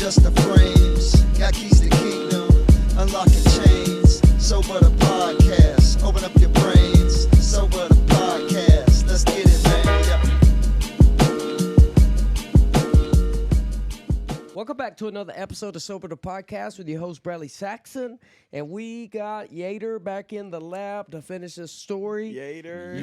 just the frames. Got keys to kingdom, unlocking chains. Sober the podcast, open up your brains. Sober the podcast, let's get it, man. Yep. Welcome back to another episode of Sober the Podcast with your host, Bradley Saxon. And we got Yater back in the lab to finish this story. Yater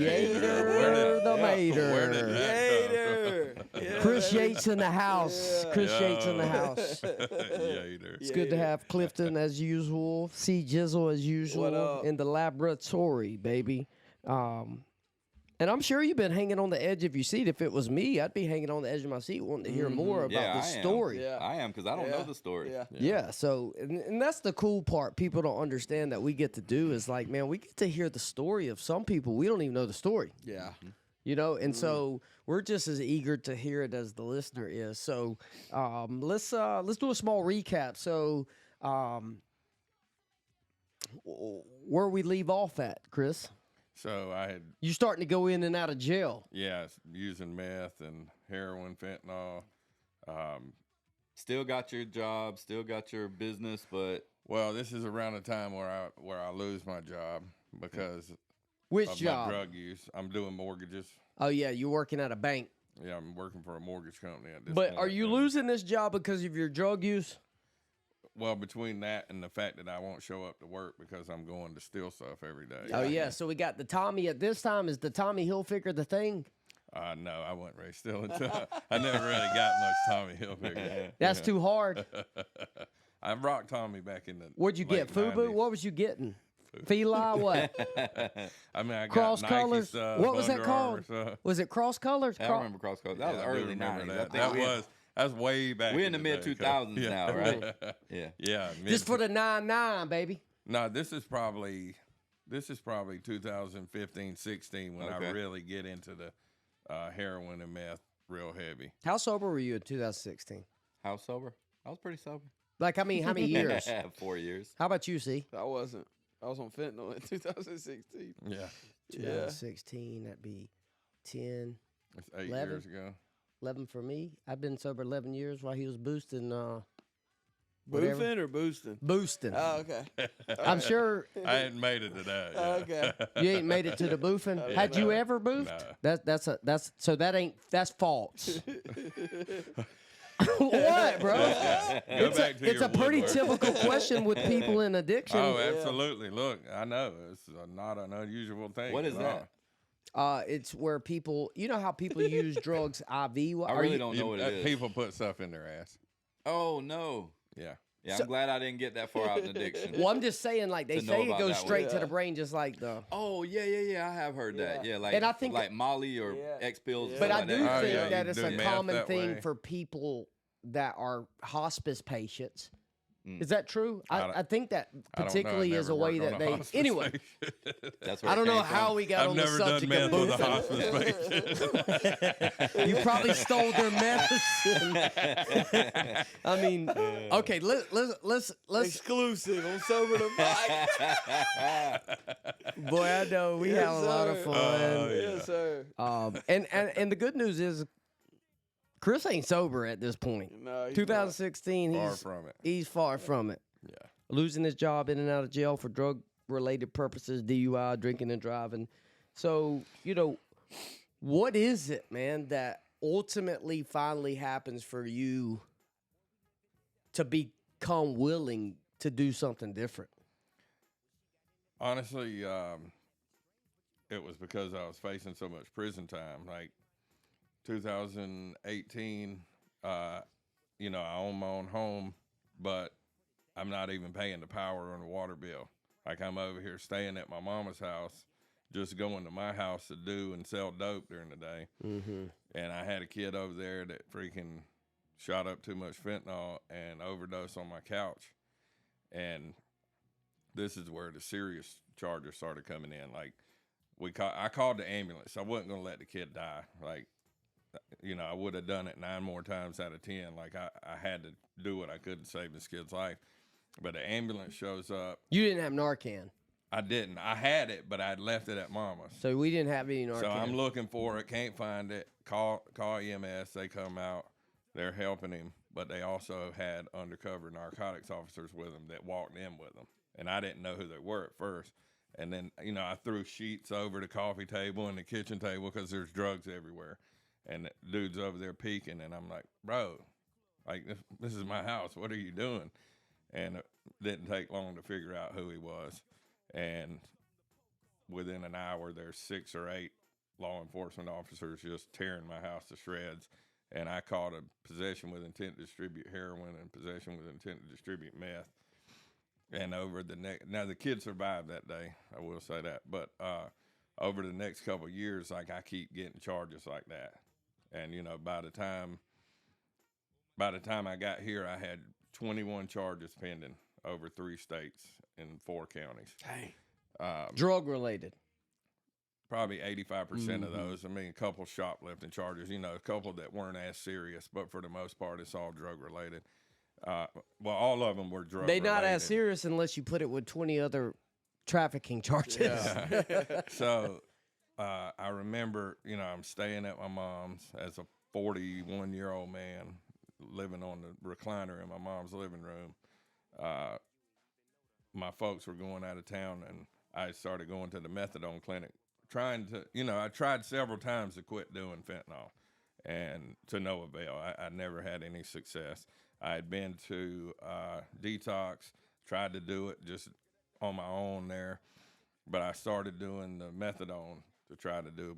the Mater. Where did that Yater. Chris Yates in the house. Yeah. Chris Yates in the house. Yater. It's good to have Clifton as usual. C Jizzle as What usual up? in the laboratory, baby. And I'm sure you've been hanging on the edge of your seat. If it was me, I'd be hanging on the edge of my seat wanting to hear more about this story. Yeah. I am, because I don't know the story. Yeah. Yeah, so, and that's the cool part people don't understand that we get to do is like, man, we get to hear the story of some people. We don't even know the story, Yeah. you know? And so we're just as eager to hear it as the listener is. So let's do a small recap. So where we leave off at, Chris? So I had, You starting to go in and out of jail. using meth and heroin, fentanyl. Still got your job, still got your business, but Well, this is around the time where I lose my job because Which of job? my drug use. I'm doing mortgages. Oh, yeah, you're working at a bank. Yeah, I'm working for a mortgage company at this But point. are you and- losing this job because of your drug use? Well, between that and the fact that I won't show up to work because I'm going to steal stuff every day. Oh, yeah. So we got the Tommy at this time. Is the Tommy Hilfiger the thing? No, I wasn't really stealing. I never really got much Tommy Hilfiger. That's too hard. I rocked Tommy back in the What'd you get? late FUBU? 90s. What was you getting? Fila? What? I mean, I Cross got Nike colors? stuff, What was that Under called? Armour stuff. Was it cross colors? I remember cross code. That was Yeah, I do early remember 90s. I that. think That we- was that's way back. We're in the day, mid-2000s yeah. now, right? Yeah. Yeah. Just for the 9-9, baby. No, this is probably 2015, 16 when I Okay. really get into the heroin and meth real heavy. How sober were you in 2016? How sober? I was pretty sober. Like, I mean, how many years? 4 years. How about you, C? I wasn't. I was on fentanyl in 2016. Yeah, 2016, that'd be 10, it's 8 11? years ago. 11 for me. I've been sober 11 years while he was boosting. Whatever. Boofing or boosting? Boosting. Oh, okay. I'm sure I hadn't made it to that. Oh, yet. okay. you ain't made it to the boofing. I Had don't you know. ever boofed? No. That's false. What, bro? Go back to It's your a pretty woodwork. typical question with people in addiction. Oh, absolutely. Look, I know it's not an unusual thing. What is at all. that? It's where people, you know how people use drugs IV? I really don't know what it is. People put stuff in their ass. Oh, no. Yeah. Yeah, So- I'm glad I didn't get that far out in addiction. Well, I'm just saying, like, they To know say it about goes that straight one. to the brain, just like the. Oh, yeah. I have heard that. Yeah. Yeah, like, And I think- like Molly or Yeah. X pills. Yeah. But I like do that. Oh, think yeah, that you it's do a math common that thing way. for people that are hospice patients. Mm. Is that true? I think that I don't know. particularly I've is a never way worked that on a they. hospice Anyway, patient. That's where I it don't know came how from. we got I've on the never done subject meth of with a boofing. hospice patient. You probably stole their medicine. I mean, okay, let's. Exclusive on Sober the Podcast. Boy, I know we Yes, have a lot of sir. fun. Oh, yeah. Yes, sir. And the good news is, Chris ain't sober at this point. No, he's 2016, Far he's from it. he's far from it. Yeah. Losing his job in and out of jail for drug-related purposes, DUI, drinking and driving. So, you know, what is it, man, that ultimately finally happens for you to become willing to do something different? Honestly, it was because I was facing so much prison time. Like 2018, I own my own home, but I'm not even paying the power and the water bill. Like I'm over here staying at my mama's house, just going to my house to do and sell dope during the day. Mm-hmm. And I had a kid over there that freaking shot up too much fentanyl and overdosed on my couch. And this is where the serious charges started coming in. Like I called the ambulance. I wasn't going to let the kid die. Like, I would have done it 9 more times out of 10. Like I had to do what I could to save this kid's life. But the ambulance shows up. You didn't have Narcan. I didn't. I had it, but I'd left it at mama's. So we didn't have any Narcan. So I'm looking for it, can't find it. Call EMS. They come out. they're helping him, but they also had undercover narcotics officers with them that walked in with them. And I didn't know who they were at first. And then, I threw sheets over the coffee table and the kitchen table because there's drugs everywhere. And the dude's over there peeking, and I'm like, bro, like, this is my house. What are you doing? And it didn't take long to figure out who he was. And within an hour, there's 6 or 8 law enforcement officers just tearing my house to shreds. And I caught a possession with intent to distribute heroin and possession with intent to distribute meth. And over the now the kid survived that day, I will say that. But over the next couple of years, like, I keep getting charges like that. And by the time I got here, I had 21 charges pending over 3 states and 4 counties. Dang. Drug related. Probably 85% of those. I mean, a couple shoplifting charges, a couple that weren't as serious, but for the most part, it's all drug related. Well, all of them were drug They related. not as serious unless you put it with 20 other trafficking charges. Yeah. So I remember, I'm staying at my mom's as a 41-year-old man living on the recliner in my mom's living room. My folks were going out of town, and I started going to the methadone clinic, trying to, I tried several times to quit doing fentanyl, and to no avail. I never had any success. I had been to detox, tried to do it just on my own there, but I started doing the methadone to try to do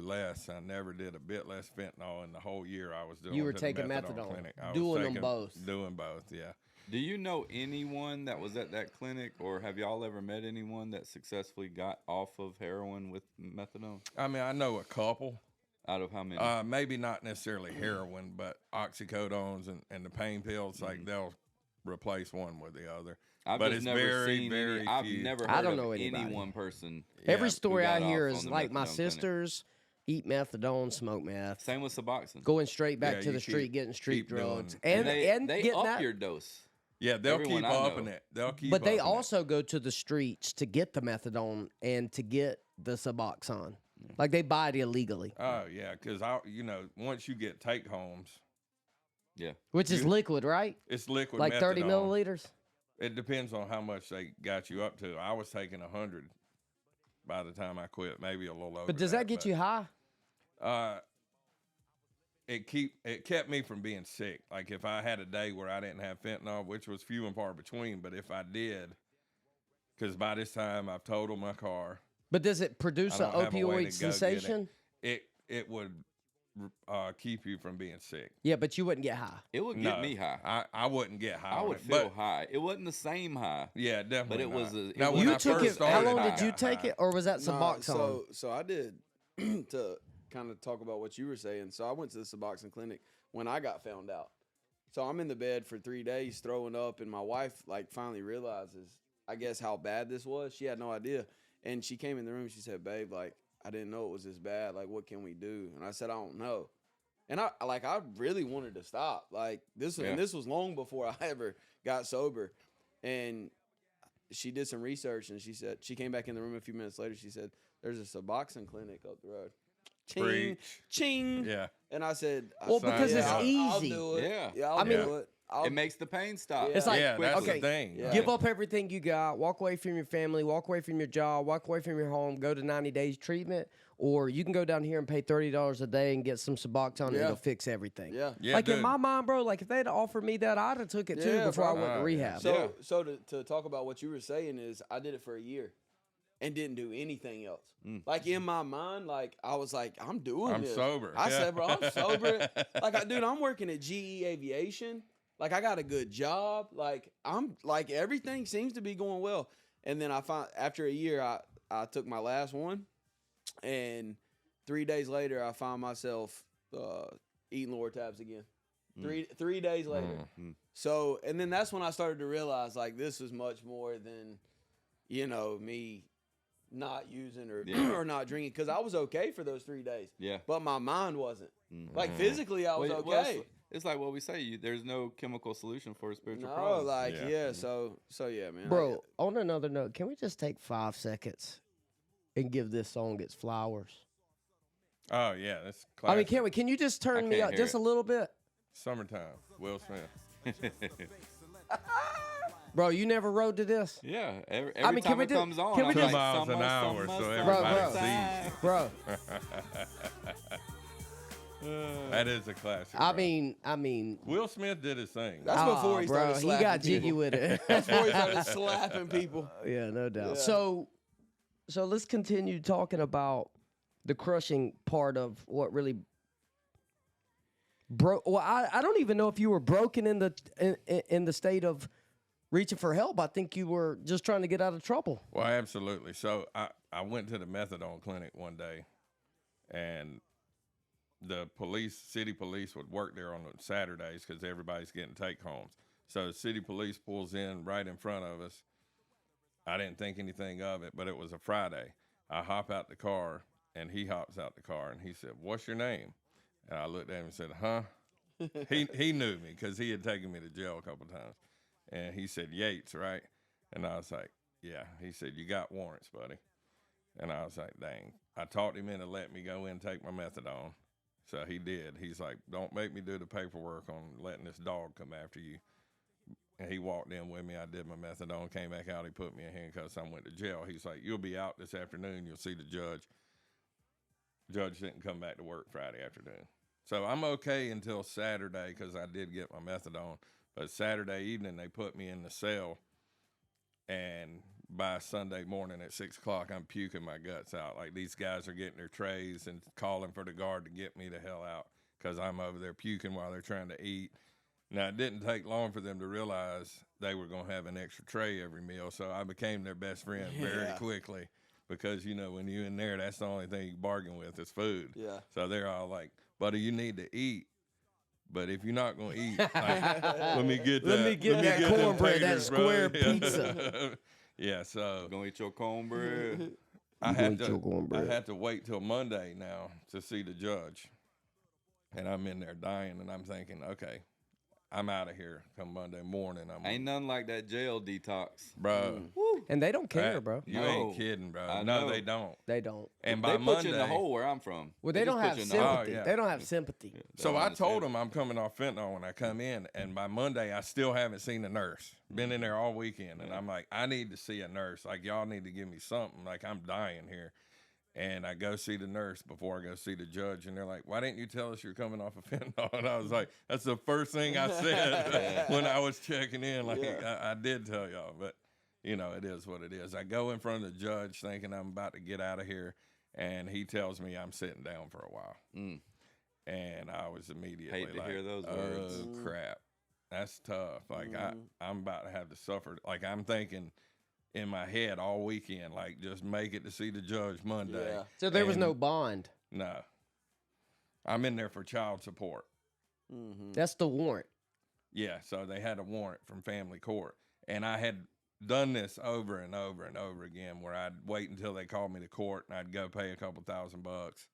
less. I never did a bit less fentanyl in the whole year I was doing. You were to the taking methadone, clinic. I was doing them taking- both. Doing both, yeah. Do you know anyone that was at that clinic, or have y'all ever met anyone that successfully got off of heroin with methadone? I mean, I know a couple. Out of how many? Maybe not necessarily heroin, but oxycodones and the pain pills, like they'll replace one with the other. I've but just it's never very, seen very any, I've few. never I heard don't of know any anybody. one person. Every Yeah, story who I got hear off is on the like my methadone clinic. sisters eat methadone, smoke meth, Same with Suboxone. going straight back Yeah, to you the street, keep- getting street keep doing- drugs, And and they getting up that. your dose. Yeah, they'll Everyone keep I upping know. it. They'll keep But they upping it. also go to the streets to get the methadone and to get the Suboxone. Like they buy it illegally, Oh, yeah, because, once you get take homes, Yeah. which is liquid, right? it's liquid Like 30 methadone. milliliters. It depends on how much they got you up to. I was taking 100 by the time I quit, maybe a little over. But does that get you high? It kept me from being sick. Like if I had a day where I didn't have fentanyl, which was few and far between, but if I did, because by this time I've totaled my car, But does it produce I an don't have a way to opioid go get it. sensation? it would keep you from being sick. Yeah, but you wouldn't get high. It would No, get me high. I wouldn't get high. I on would it, feel but- high. It wasn't the same high. Yeah, definitely. But it was not. a- it Now, was- when You I took first it. How started, long I did you got take high. it, or was that Nah, Suboxone? so I did to kind of talk about what you were saying. So I went to the Suboxone clinic when I got found out. So I'm in the bed for 3 days throwing up, and my wife finally realizes, I guess, how bad this was. She had no idea, and she came in the room. She said, "Babe, I didn't know it was this bad. Like, what can we do?" And I said, "I don't know." And I really wanted to stop. And this was long before I ever got sober. And she did some research, and she came back in the room a few minutes later. She said, "There's a Suboxone clinic up the road." Ching, Preach. ching. Yeah. And I said, Well, because it's I'll easy. do it. Yeah. Yeah, I'll I mean- do it. It makes the pain stop. Yeah. It's like, Yeah, that's okay, the thing. Yeah. give up everything you got, walk away from your family, walk away from your job, walk away from your home, go to 90 days treatment, or you can go down here and pay $30 a day and get some Suboxone and Yeah. it'll fix everything. Yeah. Yeah, Like in dude. my mind, bro, like if they'd offered me that, I'd have took it too Yeah, before I bro. went to Yeah. rehab. So to talk about what you were saying is I did it for a year and didn't do anything else. Like in my mind, I was like, I'm doing I'm this. sober. I Yeah. said, bro, I'm sober. Dude, I'm working at GE Aviation. I got a good job. I'm everything seems to be going well. And then I found after a year, I took my last one, and 3 days later, I found myself eating Lortabs again. 3 days later. So, and then that's when I started to realize this is much more than, me not using or not drinking, because I was okay for those 3 days. Yeah. But my mind wasn't. Physically, I was Well, okay. it's like what we say. There's no chemical solution for a spiritual No, problem. Yeah. So yeah, man. Bro, on another note, can we just take 5 seconds and give this song its flowers? Oh, yeah. That's I mean, classic. can't we? Can you just turn me can't up hear just it. a little bit? Summertime. Will Smith. Bro, you never rode to this? Yeah, every mean, can time we it do- comes on, can we I'm 2 just- like, miles an summer, hour, summer, so summer, everybody summer. Bro, That is a classic. I bro. mean, Will Smith did his thing. That's before he started bro, he slapping got jiggy people. with it. That's before he started slapping people. Yeah, no doubt. Yeah. So let's continue talking about the crushing part of what really broke. Well, I don't even know if you were broken in the state of reaching for help. I think you were just trying to get out of trouble. Well, absolutely. So I went to the methadone clinic one day, and the city police would work there on Saturdays because everybody's getting take homes. So the city police pulls in right in front of us. I didn't think anything of it, but it was a Friday. I hop out the car, and he hops out the car, and he said, "What's your name?" And I looked at him and said, "Huh?" He knew me because he had taken me to jail a couple times. And he said, "Yates, right?" And I was like, "Yeah." He said, "You got warrants, buddy." And I was like, dang. I talked him into letting me go in and take my methadone. So he did. He's like, "Don't make me do the paperwork on letting this dog come after you." And he walked in with me. I did my methadone, came back out. He put me in handcuffs. I went to jail. He's like, "You'll be out this afternoon. You'll see the judge." Judge didn't come back to work Friday afternoon. So I'm okay until Saturday because I did get my methadone. But Saturday evening, they put me in the cell. And by Sunday morning at 6 o'clock, I'm puking my guts out. Like, these guys are getting their trays and calling for the guard to get me the hell out because I'm over there puking while they're trying to eat. Now, it didn't take long for them to realize they were going to have an extra tray every meal, so I became their best friend very quickly because, you know, when you're in there, that's the only thing you bargain with is food. Yeah. So they're all like, "Buddy, you need to eat. But if you're not going to eat, like, let me get Let that. me get that them cornbread, that taters, bro." square Yeah. pizza. Yeah, so Gonna eat your cornbread. I You had gonna eat your cornbread. to wait till Monday now to see the judge. And I'm in there dying, and I'm thinking, okay, I'm out of here come Monday morning. Ain't nothing like that jail detox. bro. And they don't care, bro. You No. ain't kidding, bro. I No, know. they don't. They don't. And They by put Monday, you in the hole where I'm from. Well, they don't just put have you in the hole. sympathy. Oh, yeah. They don't have sympathy. They so don't I understand told it. him I'm coming off fentanyl when I come in, and by Monday I still haven't seen a nurse. Been in there all weekend, and I'm like, I need to see a nurse. Like, y'all need to give me something. Like, I'm dying here. And I go see the nurse before I go see the judge, and they're like, "Why didn't you tell us you're coming off of fentanyl?" And I was like, "That's the first thing I said when I was checking in. Like, I did tell y'all, but you know, it is what it is." I go in front of the judge thinking I'm about to get out of here, and he tells me I'm sitting down for a while. And I was immediately Hate to like, hear those "Oh words." crap, that's tough." Like I'm about to have to suffer. Like, I'm thinking in my head all weekend, like, just make it to see the judge Monday. Yeah. So there was And no bond. no. I'm in there for child support. That's the warrant. Yeah, so they had a warrant from family court. And I had done this over and over and over again where I'd wait until they called me to court and I'd go pay a couple $1,000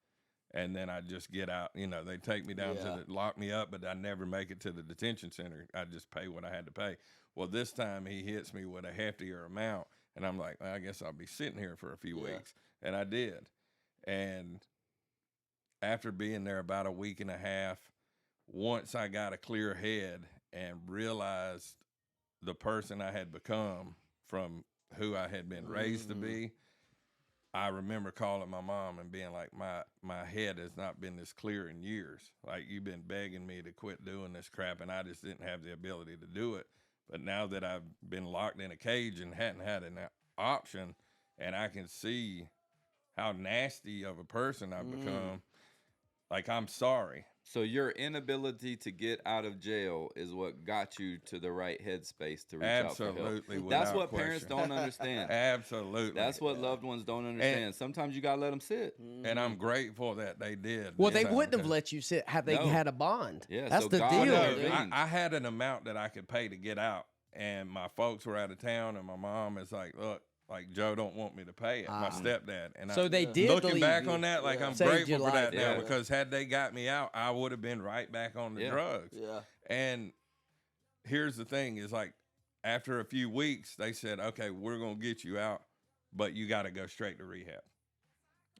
and then I'd just get out. You know, they'd take me down to lock me up, but I'd never make it to the detention center. I'd just pay what I had to pay. Well, this time he hits me with a heftier amount, and I'm like, well, I guess I'll be sitting here for a few weeks. And I did. And after being there about a week and a half, once I got a clear head and realized the person I had become from who I had been raised to be, I remember calling my mom and being like, my head has not been this clear in years. Like, you've been begging me to quit doing this crap, and I just didn't have the ability to do it. But now that I've been locked in a cage and hadn't had an option, and I can see how nasty of a person I've become, like, I'm sorry. So your inability to get out of jail is what got you to the right headspace to reach out for help. Absolutely, That's without what parents question. don't understand. Absolutely. That's what loved ones don't understand. Sometimes you gotta let them sit. And I'm grateful that they did. Well, this they time, wouldn't have because- let you sit had they No. had a bond. Yeah, That's so the God deal. knows. dude. I had an amount that I could pay to get out, and my folks were out of town, and my mom is like, "Look, like, Joe don't want me to pay it." My stepdad. And So they did looking leave back you. on that, like, I'm Saved grateful your for that life. now Yeah. because had they got me out, I would have been right back on the drugs. Yeah. And here's the thing: is like after a few weeks, they said, "Okay, we're gonna get you out, but you got to go straight to rehab."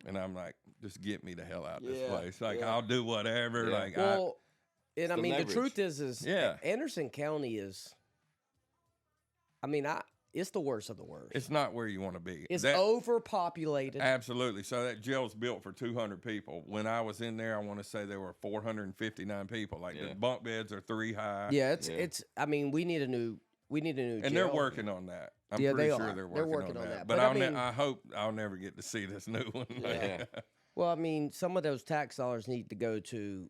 And I'm like, "Just get me the hell out of this Yeah, place. Like, yeah. I'll do whatever." Yeah. Like, Well, And I the mean, leverage. the truth is Yeah. Anderson County is. I mean, it's the worst of the worst. It's not where you want to be. It's That- overpopulated. Absolutely. So that jail's built for 200 people. When I was in there, I want to say there were 459 people. Like the bunk beds are 3 high. Yeah, it's. I mean, we need a new. And jail. they're working on that. I'm Yeah, pretty they sure are. they're They're working, working on on that. that. But, But I mean- I hope I'll never get to see this new one. Yeah. Well, I mean, some of those tax dollars need to go to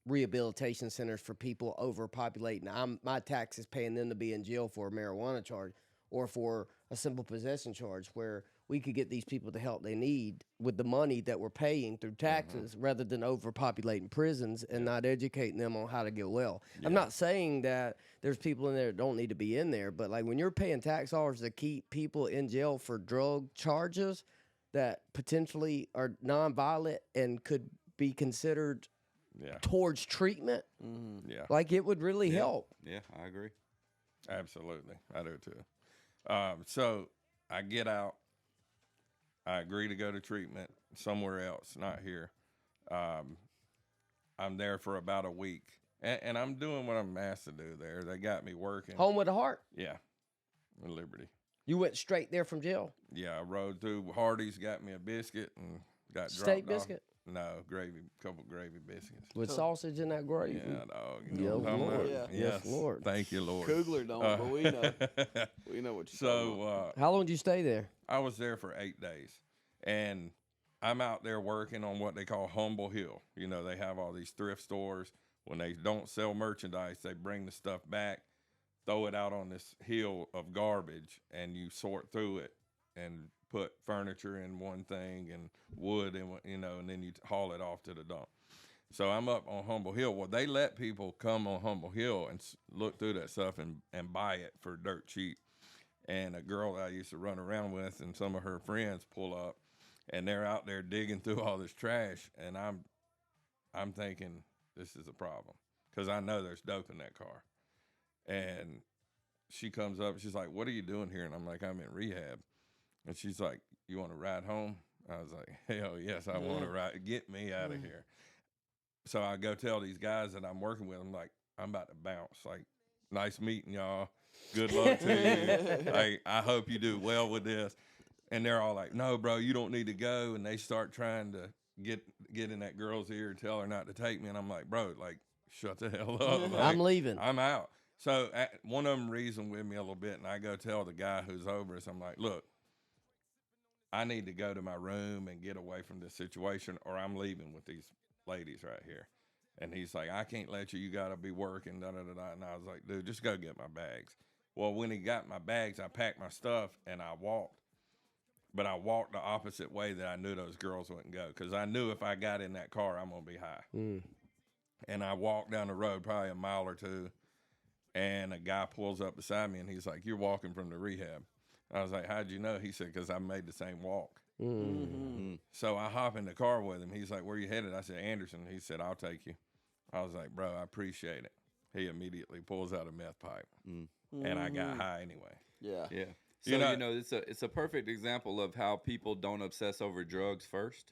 rehabilitation centers for people overpopulating. My tax is paying them to be in jail for a marijuana charge or for a simple possession charge, where we could get these people the help they need with the money that we're paying through taxes, rather than overpopulating prisons and not educating them on how to get well. I'm not saying that there's people in there that don't need to be in there, but like when you're paying tax dollars to keep people in jail for drug charges that potentially are nonviolent and could be considered Yeah. towards treatment, Yeah. like it would really help. Yeah, I agree. Absolutely. I do too. So I get out. I agree to go to treatment somewhere else, not here. I'm there for about a week. And I'm doing what I'm asked to do there. They got me working. Home with a heart. Yeah. In Liberty. You went straight there from jail. Yeah, I rode through Hardee's, got me a biscuit, and got Steak dropped off. biscuit? No, couple gravy biscuits. With sausage in that gravy. Yeah, dog. You Yes, know what I'm talking Lord. about? Yeah. Yes, Lord. Thank you, Lord. Kugler don't, but we know. We know what you're talking about. So How long did you stay there? I was there for 8 days, and I'm out there working on what they call Humble Hill. You know, they have all these thrift stores. When they don't sell merchandise, they bring the stuff back, throw it out on this hill of garbage, and you sort through it and put furniture in one thing and wood in, and then you haul it off to the dump. So I'm up on Humble Hill. Well, they let people come on Humble Hill and look through that stuff and buy it for dirt cheap. And a girl that I used to run around with and some of her friends pull up, and they're out there digging through all this trash, and I'm thinking this is a problem because I know there's dope in that car. And she comes up, she's like, "What are you doing here?" And I'm like, "I'm in rehab." And she's like, "You want to ride home?" I was like, "Hell yes, I want to ride. Get me out of here." So I go tell these guys that I'm working with, I'm like, "I'm about to bounce. Like, nice meeting y'all. Good luck to you. Like, I hope you do well with this." And they're all like, "No, bro, you don't need to go." And they start trying to get in that girl's ear and tell her not to take me. And I'm like, "Bro, like, shut the hell up. Like, I'm leaving. I'm out." So one of them reasoned with me a little bit, and I go tell the guy who's over us, I'm like, "Look, I need to go to my room and get away from this situation, or I'm leaving with these ladies right here." And he's like, "I can't let you. You got to be working, da-da-da-da." And I was like, "Dude, just go get my bags." Well, when he got my bags, I packed my stuff, and I walked. But I walked the opposite way that I knew those girls wouldn't go, because I knew if I got in that car, I'm going to be high. And I walked down the road probably a mile or two, and a guy pulls up beside me, and he's like, "You're walking from the rehab." I was like, "How'd you know?" He said, "Because I made the same walk." So I hop in the car with him. He's like, "Where you headed?" I said, "Anderson." He said, "I'll take you." I was like, "Bro, I appreciate it." He immediately pulls out a meth pipe, and I got high anyway. Yeah. Yeah. So You know- it's a perfect example of how people don't obsess over drugs first.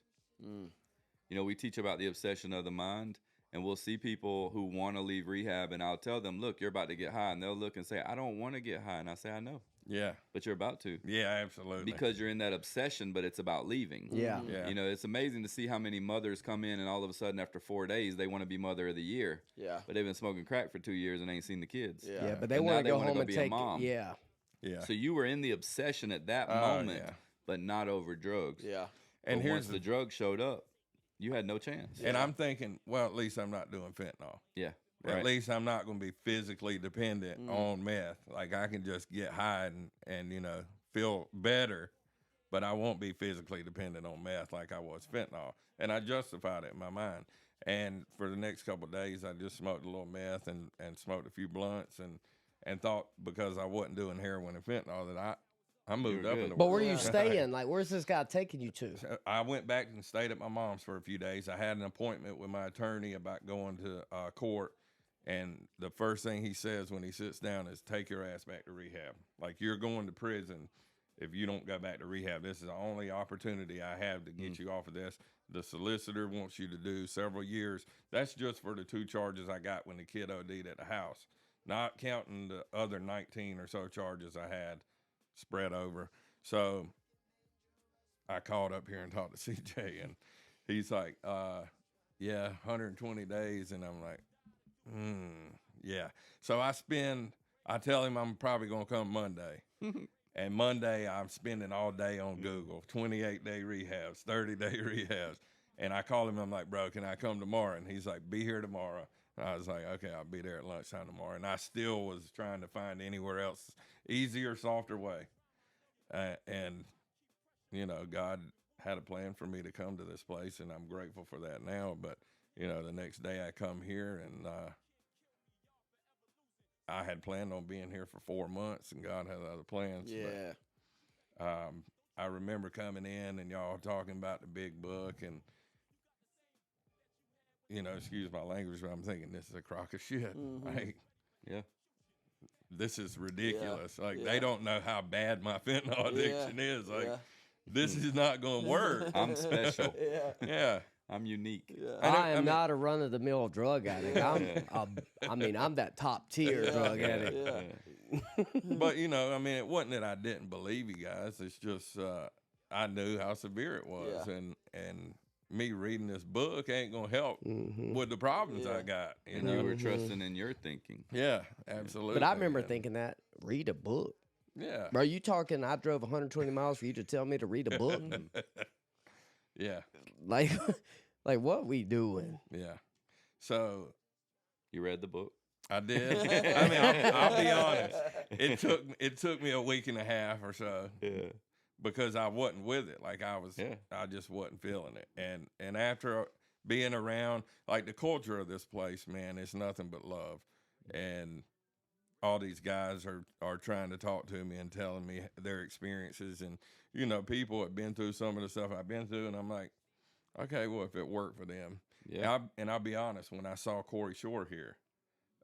We teach about the obsession of the mind, and we'll see people who want to leave rehab, and I'll tell them, "Look, you're about to get high," and they'll look and say, "I don't want to get high," and I say, "I know, Yeah, but you're about to." yeah, absolutely. Because you're in that obsession, but it's about leaving. Yeah. Yeah. It's amazing to see how many mothers come in and all of a sudden after 4 days they want to be mother of the year. Yeah. But they've been smoking crack for 2 years and ain't seen the kids. Yeah. Yeah, but they And now want to they go wanna home go and be a take. mom. Yeah. yeah. So you were in the obsession at that Oh, moment, yeah. but not over drugs. Yeah. And And here's once the drug showed up, you had no chance. and I'm thinking, well, at least I'm not doing fentanyl. Yeah. At Right. least I'm not going to be physically dependent on meth. Like, I can just get high and feel better, but I won't be physically dependent on meth like I was fentanyl. And I justified it in my mind. And for the next couple of days, I just smoked a little meth and smoked a few blunts and thought, because I wasn't doing heroin and fentanyl, that I moved were up in good. the But world. where are you staying? Like, where's this guy taking you to? I went back and stayed at my mom's for a few days. I had an appointment with my attorney about going to court, and the first thing he says when he sits down is, "Take your ass back to rehab. Like, you're going to prison if you don't go back to rehab, this is the only opportunity I have to get you off of this. The solicitor wants you to do several years. That's just for the 2 charges I got when the kid OD'd at the house, not counting the other 19 or so charges I had spread over. So I called up here and talked to CJ, and he's like, yeah, 120 days. And I'm like, yeah. So I tell him I'm probably going to come Monday. And Monday, I'm spending all day on Google, 28-day rehabs, 30-day rehabs. And I call him, I'm like, bro, can I come tomorrow? And he's like, be here tomorrow. And I was like, okay, I'll be there at lunchtime tomorrow. And I still was trying to find anywhere else, easier, softer way. And, you know, God had a plan for me to come to this place, and I'm grateful for that now. But, you know, the next day I come here, and I had planned on being here for 4 months, and God had other plans. Yeah. But, I remember coming in and y'all talking about the big book, and, you know, excuse my language, but I'm thinking this is a crock of shit. Like, Yeah. this is ridiculous. Like, Yeah. they don't know how bad my fentanyl addiction is. Like, Yeah. this is not going to work. I'm special. Yeah. Yeah. I'm unique. Yeah. I am not a run-of-the-mill drug addict. I'm that top-tier drug addict. Yeah. But, you know, I mean, it wasn't that I didn't believe you guys. It's just I knew how severe it was. Yeah. And me reading this book ain't going to help with the problems I got. You And know? you were trusting in your thinking. Yeah, absolutely. But I remember And, thinking that, read a book. yeah. Bro, you talking I drove 120 miles for you to tell me to read a book? Yeah. like what we doing? Yeah. So You read the book? I did. I mean, I'll be honest. It took me a week and a half or so. Yeah. Because I wasn't with it. Like I just wasn't feeling it. And after being around, like the culture of this place, man, it's nothing but love. And all these guys are trying to talk to me and telling me their experiences. And, you know, people have been through some of the stuff I've been through. And I'm like, okay, well, if it worked for them. Yeah. And I'll be honest, when I saw Corey Shore here,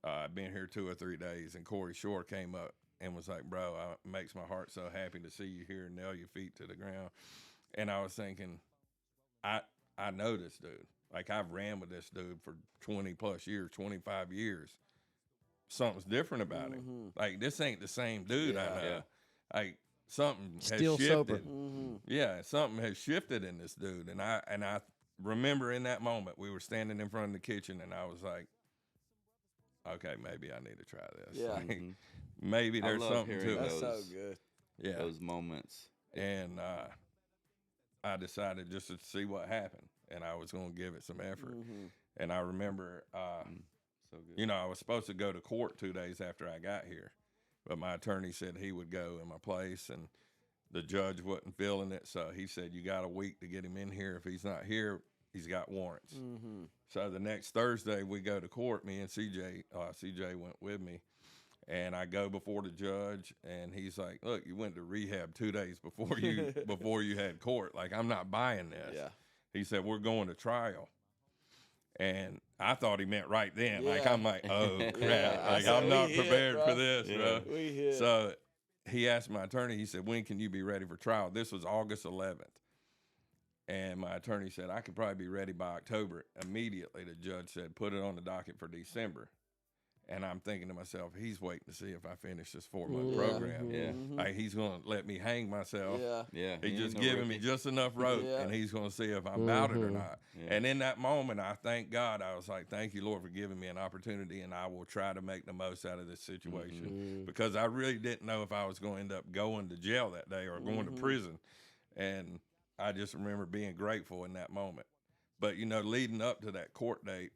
I've been here 2 or 3 days, and Corey Shore came up and was like, bro, it makes my heart so happy to see you here and nail your feet to the ground. And I was thinking, I know this dude. Like, I've ran with this dude for 20 plus years, 25 years. Something's different about him. Like, this ain't the same dude I know. Yeah. Like, something Still has shifted. sober. Yeah, something has shifted in this dude. And I remember in that moment, we were standing in front of the kitchen, and I was like, okay, maybe I need to try this. Yeah. Like, maybe I there's love something hearing to That's it. so those. good. Yeah. Those moments. And I decided just to see what happened, and I was going to give it some effort. And I remember, So good. you know, I was supposed to go to court 2 days after I got here, but my attorney said he would go in my place, and the judge wasn't feeling it. So he said, you got a week to get him in here. If he's not here, he's got warrants. So the next Thursday we go to court, me and CJ went with me, and I go before the judge, and he's like, look, you went to rehab 2 days before you had court. Like, I'm not buying this. Yeah. He said, we're going to trial. And I thought he meant right then. Like, Yeah. I'm like, oh, crap. Yeah, I Like, said, I'm we not hit, prepared bro. for this, bro. We hit. So he asked my attorney, he said, when can you be ready for trial? This was August 11th. And my attorney said, I could probably be ready by October. Immediately, the judge said, put it on the docket for December. And I'm thinking to myself, he's waiting to see if I finish this 4-month program. Yeah. Like, he's going to let me hang myself. Yeah. Yeah. He's he just ain't no giving me rookie. just enough rope, Yeah. and he's going to see if I'm about it or not. Yeah. And in that moment, I thank God. I was like, thank you, Lord, for giving me an opportunity, and I will try to make the most out of this situation. Because I really didn't know if I was going to end up going to jail that day or going to prison. And I just remember being grateful in that moment. But, you know, leading up to that court date,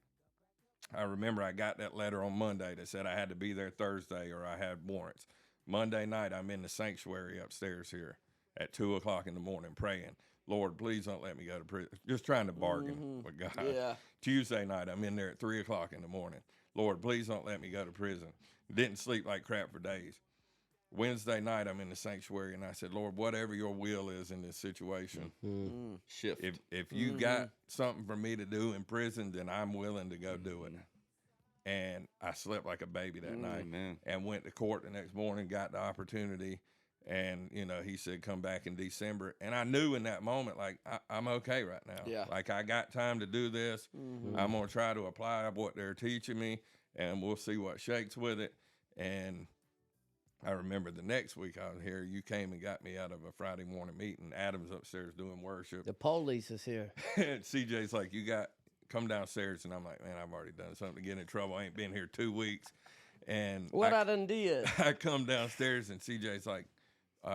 I remember I got that letter on Monday that said I had to be there Thursday or I had warrants. Monday night, I'm in the sanctuary upstairs here at 2 o'clock in the morning praying, Lord, please don't let me go to prison. Just trying to bargain with God. Yeah. Tuesday night, I'm in there at 3 o'clock in the morning. Lord, please don't let me go to prison. Didn't sleep like crap for days. Wednesday night, I'm in the sanctuary, and I said, Lord, whatever your will is in this situation, Shift. if you got something for me to do in prison, then I'm willing to go do it. And I slept like a baby that night Amen. and went to court the next morning, got the opportunity. And, you know, he said, come back in December. And I knew in that moment, like, I'm okay right now. Yeah. Like, I got time to do this. I'm going to try to apply what they're teaching me, and we'll see what shakes with it. And I remember the next week I was here, you came and got me out of a Friday morning meeting. Adam's upstairs doing worship. The police is here. And CJ's like, come downstairs. And I'm like, man, I've already done something to get in trouble. I ain't been here 2 weeks. And What I done did? I come downstairs and CJ's like,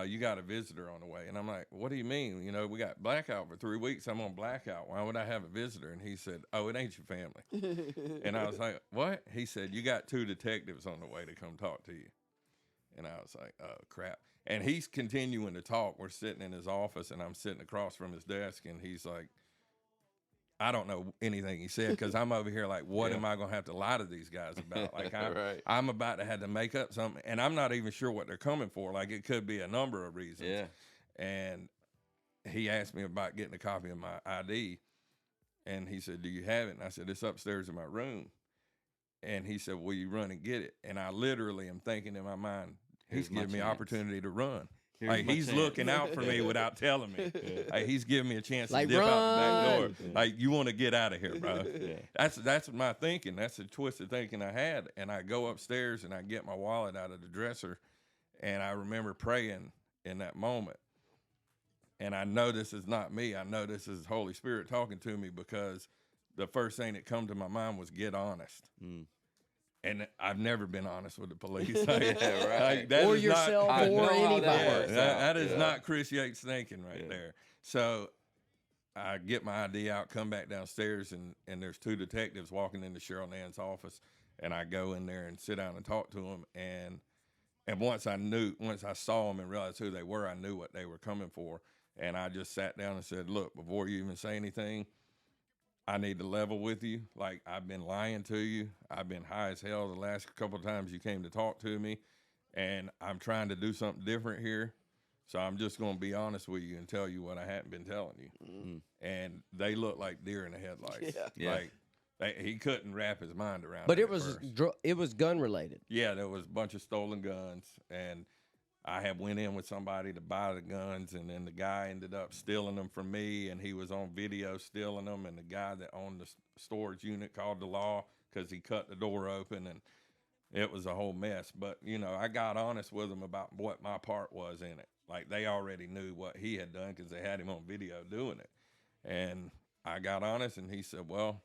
you got a visitor on the way. And I'm like, what do you mean? You know, we got blackout for 3 weeks. I'm on blackout. Why would I have a visitor? And he said, oh, it ain't your family. And I was like, what? He said, you got 2 detectives on the way to come talk to you. And I was like, oh, crap. And he's continuing to talk. We're sitting in his office, and I'm sitting across from his desk, and he's like, I don't know anything he said, because I'm over here like, what am I going to have to lie to these guys about? Like, I'm about to have to make up something, and I'm not even sure what they're coming for. Like, it could be a number of reasons. Yeah. And he asked me about getting a copy of my ID, and he said, do you have it? And I said, it's upstairs in my room. And he said, will you run and get it? And I literally am thinking in my mind, he's giving me opportunity to run. Like, he's looking out for me without telling me. Like, he's giving me a chance to dip out the back door. Like, you want to get out of here, bro. That's my thinking. That's the twisted thinking I had. And I go upstairs and I get my wallet out of the dresser, and I remember praying in that moment. And I know this is not me. I know this is Holy Spirit talking to me, because the first thing that come to my mind was get honest. And I've never been honest with the police. Like, like, that or is yourself not, or anybody. That is not Chris Yates thinking right there. So I get my ID out, come back downstairs, and there's 2 detectives walking into Cheryl Ann's office, and I go in there and sit down and talk to them. And once I saw them and realized who they were, I knew what they were coming for. And I just sat down and said, look, before you even say anything, I need to level with you. Like, I've been lying to you. I've been high as hell the last couple of times you came to talk to me, and I'm trying to do something different here. So I'm just going to be honest with you and tell you what I hadn't been telling you. And they look like deer in the headlights. Like, he couldn't wrap his mind around it. But it was gun related. Yeah, there was a bunch of stolen guns, and I had went in with somebody to buy the guns, and then the guy ended up stealing them from me, and he was on video stealing them, and the guy that owned the storage unit called the law because he cut the door open, and it was a whole mess. But, you know, I got honest with them about what my part was in it. Like, they already knew what he had done because they had him on video doing it. And I got honest, and he said, well,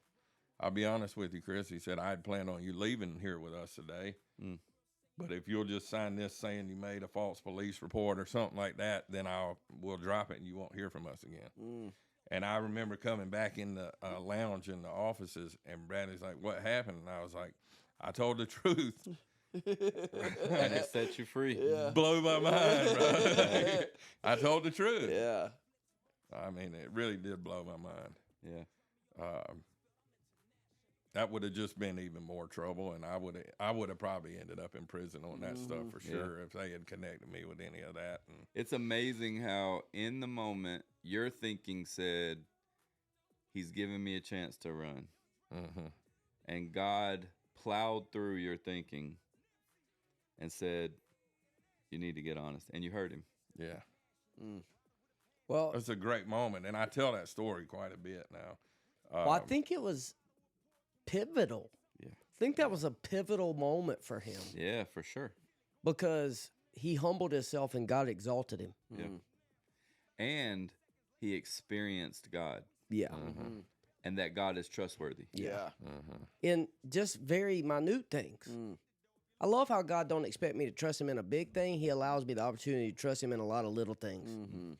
I'll be honest with you, Chris. He said, I had planned on you leaving here with us today. But if you'll just sign this saying you made a false police report or something like that, then we'll drop it and you won't hear from us again. And I remember coming back in the lounge in the offices, and Bradley's like, what happened? And I was like, I told the truth. And it set you free. Blow my mind, bro. I told the truth. Yeah. I mean, it really did blow my mind. Yeah. That would have just been even more trouble, and I would have probably ended up in prison on that stuff for sure if they had connected me with any of that. And it's amazing how in the moment your thinking said, he's giving me a chance to run. And God plowed through your thinking and said, you need to get honest. And you heard him. Yeah. Well, it's a great moment, and I tell that story quite a bit now. Well, I think it was pivotal. Yeah. I think that was a pivotal moment for him. Yeah, for sure. Because he humbled himself and God exalted him. Yeah. And he experienced God. Yeah. And that God is trustworthy. Yeah. In just very minute things. I love how God don't expect me to trust him in a big thing. He allows me the opportunity to trust him in a lot of little things.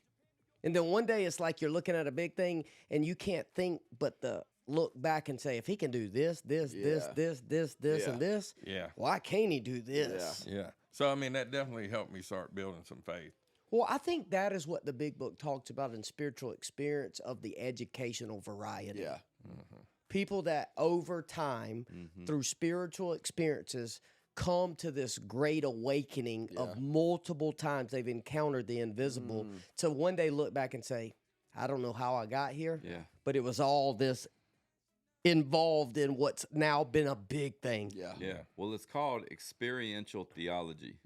And then one day it's like you're looking at a big thing and you can't think but the look back and say, if he can do this, and this, why can't he do this? Yeah. So, I mean, that definitely helped me start building some faith. Well, I think that is what the big book talks about in spiritual experience of the educational variety. Yeah. People that over time, through spiritual experiences, come to this great awakening of multiple times they've encountered the invisible to one day look back and say, I don't know how I got here, but it was all this involved in what's now been a big thing. Yeah. Well, it's called experiential theology.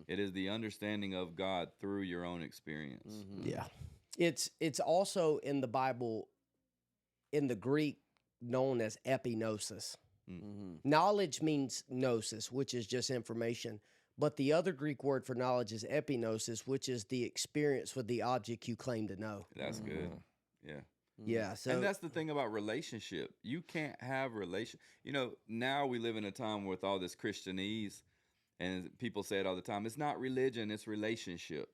It is the understanding of God through your own experience. Yeah. It's also in the Bible, in the Greek, known as epignosis. Knowledge means gnosis, which is just information. But the other Greek word for knowledge is epignosis, which is the experience with the object you claim to know. That's good. Yeah. Yeah. So And that's the thing about relationship. You can't have now we live in a time with all this Christianese, and people say it all the time. It's not religion, it's relationship.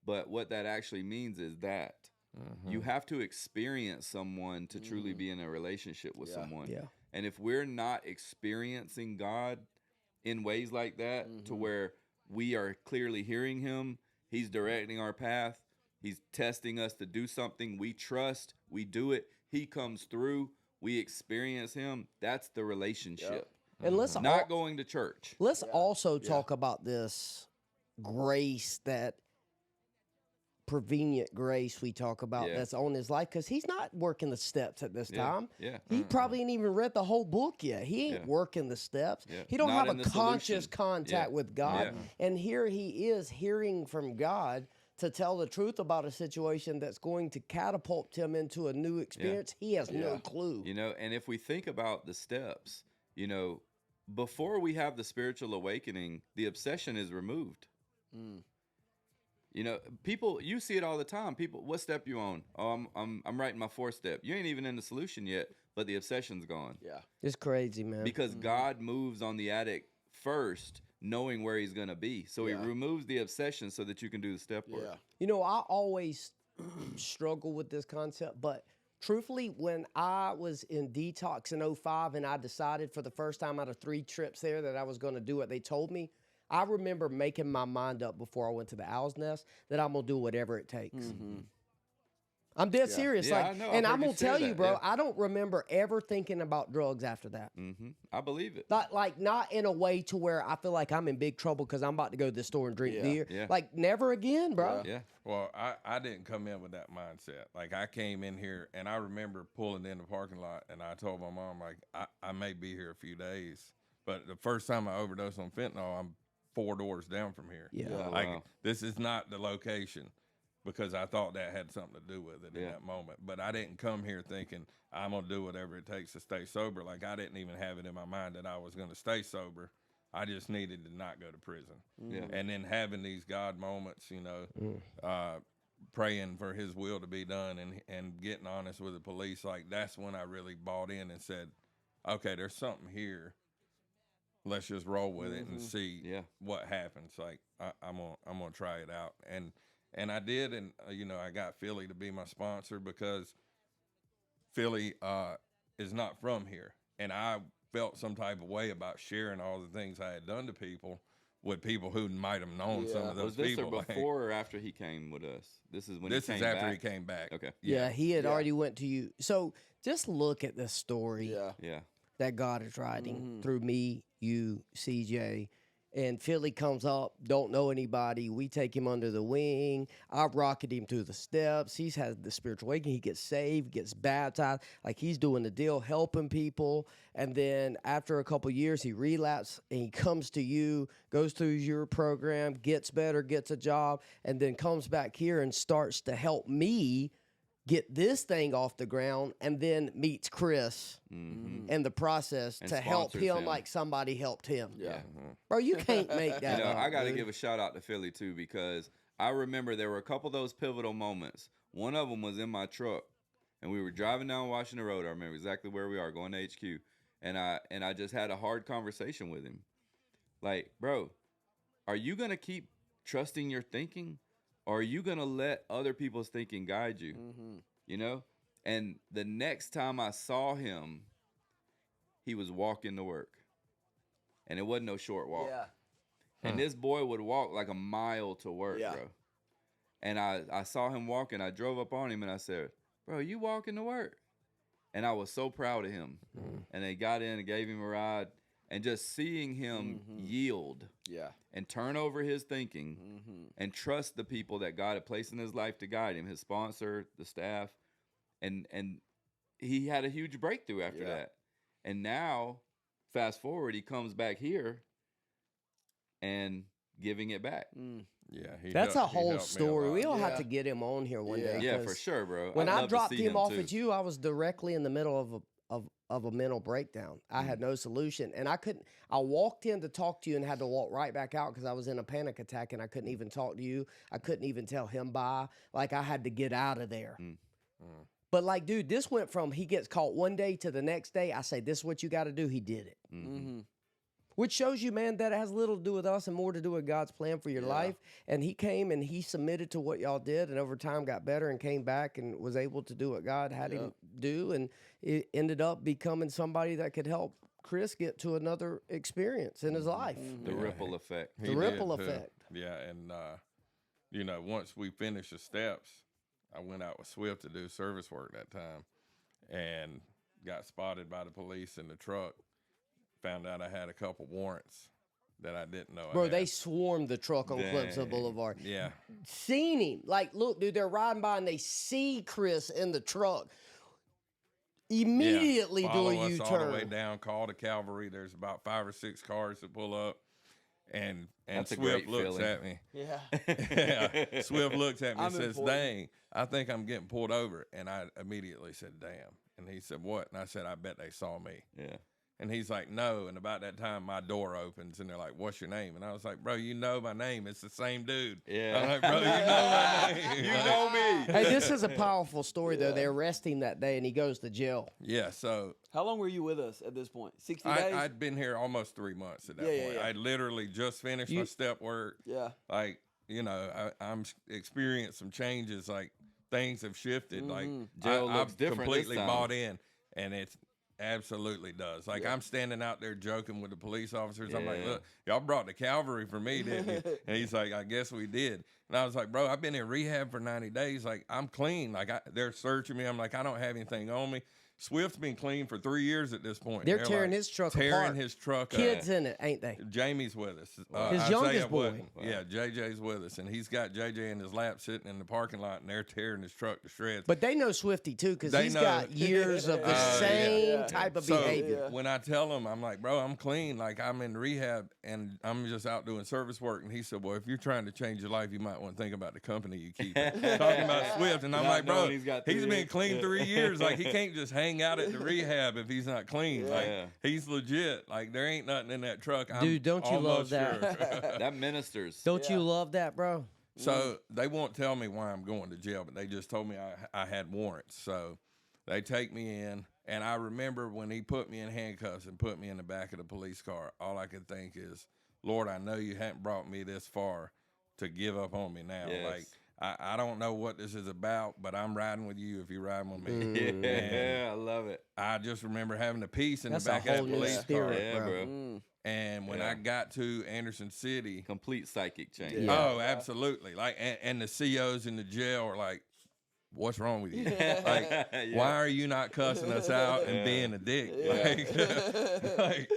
But what that actually means is that you have to experience someone to truly be in a relationship with someone. Yeah. And if we're not experiencing God in ways like that, to where we are clearly hearing him, he's directing our path, he's testing us to do something, we trust, we do it, he comes through, we experience him, that's the relationship. and let's Not going to church. let's also talk about this grace, that prevenient grace we talk about that's on his life, because he's not working the steps at this time. Yeah. He probably ain't even read the whole book yet. He ain't working the steps. Yeah. He don't Not have in a the conscious solution. contact Yeah. with God. Yeah. And here he is hearing from God to tell the truth about a situation that's going to catapult him into a new experience. He has no clue. And if we think about the steps, before we have the spiritual awakening, the obsession is removed. People, you see it all the time. People, what step you on? Oh, I'm writing my 4th step. You ain't even in the solution yet, but the obsession's gone. Yeah. It's crazy, man. Because God moves on the addict first, knowing where he's gonna be. So he removes the obsession so that you can do the step work. Yeah. I always struggle with this concept, but truthfully, when I was in detox in 05 and I decided for the first time out of 3 trips there that I was going to do what they told me, I remember making my mind up before I went to the owl's nest that I'm going to do whatever it takes. I'm dead serious. Yeah, I know. I've And heard I'm you going to say tell you, that, bro, yeah. I don't remember ever thinking about drugs after that. I believe it. Not in a way to where I feel like I'm in big trouble because I'm about to go to the store and drink beer. Yeah. Like, never again, bro. Yeah. Well, I didn't come in with that mindset. Like, I came in here, and I remember pulling in the parking lot, and I told my mom, like, I may be here a few days. But the first time I overdosed on fentanyl, I'm 4 doors down from here. Yeah. Like, Wow. this is not the location, because I thought that had something to do with it in that moment. But I didn't come here thinking I'm going to do whatever it takes to stay sober. Like, I didn't even have it in my mind that I was going to stay sober. I just needed to not go to prison. Yeah. And then having these God moments, praying for his will to be done and getting honest with the police, like, that's when I really bought in and said, okay, there's something here. Let's just roll with it and see what happens. Like, I'm gonna try it out. And I did, and I got Philly to be my sponsor because Philly is not from here, and I felt some type of way about sharing all the things I had done to people with people who might have known some of those Was this people. before or after he came with us? This is when This he is came after back? he came back. Okay. Yeah, he had already went to you. So just look at the story Yeah. that God is writing through me, you, CJ. And Philly comes up, don't know anybody. We take him under the wing. I rocket him through the steps. He's had the spiritual awakening. He gets saved, gets baptized. Like, he's doing the deal, helping people. And then after a couple years, he relapses and he comes to you, goes through your program, gets better, gets a job, and then comes back here and starts to help me get this thing off the ground, and then meets Chris in the process And to help sponsors him him. like somebody helped him. Yeah. Bro, you can't make that up. I got to dude. give a shout out to Philly too, because I remember there were a couple of those pivotal moments. One of them was in my truck, and we were driving down Washington Road. I remember exactly where we are, going to HQ, and I just had a hard conversation with him. Like, bro, are you gonna keep trusting your thinking, or are you gonna let other people's thinking guide you? And the next time I saw him, he was walking to work, and it wasn't no short walk. Yeah. And this boy would walk like a mile to work, Yeah. bro. And I saw him walking. I drove up on him and I said, bro, you walking to work? And I was so proud of him. And they got in and gave him a ride. And just seeing him yield Yeah. and turn over his thinking and trust the people that God had placed in his life to guide him, his sponsor, the staff. And he had a huge breakthrough after that. And now, fast forward, he comes back here, and giving it back. Yeah, That's a he whole helped me story. lot. We'll have Yeah. to get him on here one day. Yeah, for 'cause sure, bro. When I'd I love to dropped see him off too. at you, I was directly in the middle of a mental breakdown. I had no solution, and I couldn't. I walked in to talk to you and had to walk right back out because I was in a panic attack and I couldn't even talk to you. I couldn't even tell him bye. Like I had to get out of there. But like, dude, this went from he gets caught one day to the next day. I say, this is what you got to do. He did it. Which shows you, man, that it has little to do with us and more to do with God's plan for your life. And he came and he submitted to what y'all did, and over time got better and came back and was able to do what God had him do, and it ended up becoming somebody that could help Chris get to another experience in his life. The ripple effect. He The ripple did, too. effect. Yeah, and you know, once we finished the steps, I went out with Swift to do service work that time, and got spotted by the police in the truck. Found out I had a couple warrants that I didn't know. Bro, I had. they swarmed the truck on Clemson Boulevard. Yeah, Seen him. Like, look, dude, they're riding by and they see Chris in the truck. Immediately do Follow a us all the way U-turn. down. Call the cavalry. There's about 5 or 6 cars that pull up, and That's a Swift great looks feeling. at me. Yeah. Yeah. Swift looks at me and I'm says, important. "Dang, I think I'm getting pulled over." And I immediately said, "Damn." And he said, "What?" And I said, "I bet they saw me." Yeah. And he's like, "No." And about that time, my door opens, and they're like, "What's your name?" And I was like, "Bro, you know my name. It's the same dude." Yeah. I'm like, "Bro, you know my name. You know me. Hey, this is a powerful story, though. They arrest him that day and he goes to jail. Yeah. So How long were you with us at this point? 60 days? I'd been here almost 3 months at that Yeah, point. yeah. I literally just finished my step work. Yeah. Like, you know, I'm experiencing some changes. Like, things have shifted. Like, Jail looks I've different this completely time. bought in, and it's absolutely does. Like, I'm standing out there joking with the police officers. I'm like, Yeah. "Look, y'all brought the cavalry for me, didn't you?" And he's like, "I guess we did." And I was like, "Bro, I've been in rehab for 90 days. Like, I'm clean. Like, they're searching me. I'm like, I don't have anything on me." Swift's been clean for 3 years at this point. They're tearing like, his truck tearing apart. his truck Kids up. in it, ain't they? Jamie's with us. His Isaiah youngest boy. wasn't. Yeah, JJ's with us, and he's got JJ in his lap sitting in the parking lot, and they're tearing his truck to shreds. But they know Swifty, too, because They he's know. got years of the Yeah. same Yeah. type of So behavior. when I tell him, I'm like, "Bro, I'm clean. Like, I'm in rehab, and I'm just out doing service work." And he said, "Well, if you're trying to change your life, you might want to think about the company you keep." Talking about Swift, and I'm Not like, "Bro, knowing he's got 3 been years." clean 3 years. Like, he can't just hang out at the rehab if he's not clean. Yeah. Like, he's legit. Like, there ain't nothing in that truck." I'm Dude, don't you love almost that? sure. That ministers. Don't you love that, bro? So they won't tell me why I'm going to jail, but they just told me I had warrants. So they take me in, and I remember when he put me in handcuffs and put me in the back of the police car, all I could think is, "Lord, I know you hadn't brought me this far to give up on me now. Yes. Like, I don't know what this is about, but I'm riding with you if you're riding with me." And Yeah, I love it. I just remember having a peace in That's the a back of whole that new police spirit, car. Yeah, bro. bro. And when Yeah. I got to Anderson City, Complete psychic change. Yeah. oh, absolutely. Like, and the COs in the jail are like, "What's wrong with you? Like, Yeah. why are you not cussing us out and Yeah. being a dick?" Like,